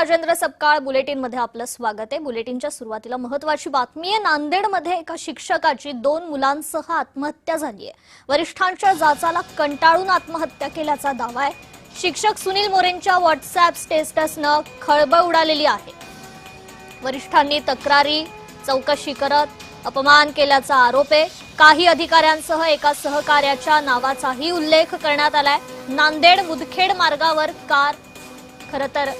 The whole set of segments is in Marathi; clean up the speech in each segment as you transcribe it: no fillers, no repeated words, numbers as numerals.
राजेंद्र सपकाळ बुलेटिनमध्ये आपलं स्वागत आहे। बुलेटिनच्या सुरुवातीला महत्त्वाची बातमी आहे। नांदेडमध्ये एका शिक्षकाची 2 मुलांसह आत्महत्या झाली आहे। वरिष्ठांच्या जाचाला कंटाळून आत्महत्या केल्याचा दावा आहे। शिक्षक सुनील मोरेंच्या व्हॉट्सअॅप स्टेटसनं खळबळ उडालेली आहे। वरिष्ठांनी तक्रारी चौकशी करत अपमान केल्याचा आरोप आहे। काही अधिकाऱ्यांसह एका सहकार्याच्या नावाचाही उल्लेख करण्यात आलाय। नांदेड मुदखेड मार्गावर कार खरतर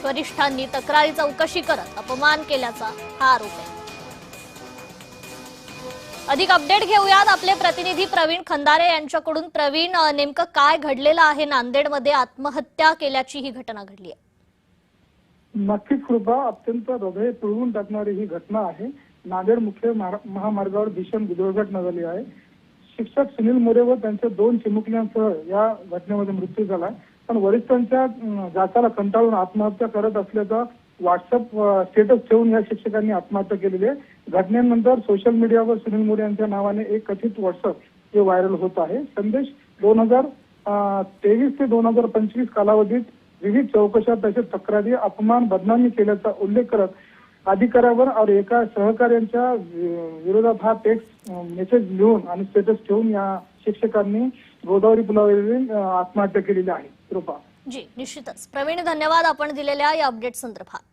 वरिष्ठांनी तक्रारी चौकशी करत अपमान केल्याचा हा आरोप आहे। अधिक अपडेट घेऊयात आपले प्रतिनिधी प्रवीण खंदारे यांच्याकडून। प्रवीण, नेमकं काय घडलेलं आहे? नांदेडमध्ये आत्महत्या केल्याची ही घटना घडली आहे। नक्कीच कृपा, अत्यंत हृदय पिळवून टाकणारी ही घटना आहे। नांदेड मुख्य महामार्गावर भीषण दुर्घटना झाली आहे। शिक्षक सुनील मोरे व त्यांच्या 2 चिमुकल्यांसह या घटनेमध्ये मृत्यू झाला। पण वरिष्ठांच्या जाचाला कंटाळून आत्महत्या करत असल्याचा व्हॉट्सअप स्टेटस ठेवून या शिक्षकांनी आत्महत्या केलेली आहे। घटनेनंतर सोशल मीडियावर सुनील मोरे यांच्या नावाने एक कथित व्हॉट्सअप हे व्हायरल होत आहे। संदेश 2023 ते 2025 कालावधीत विविध चौकशा तसेच तक्रारी अपमान बदनामी केल्याचा उल्लेख करत अधिकाऱ्यावर और एका सहकार्यांच्या विरोधात हा टेक्स्ट मेसेज लिहून आणि स्टेटस ठेवून या शिक्षकांनी गोदावरी पुलावरील आत्महत्या केलेली आहे। कृपा जी, निश्चितच प्रवीण, धन्यवाद आपण दिलेल्या या अपडेट संदर्भात।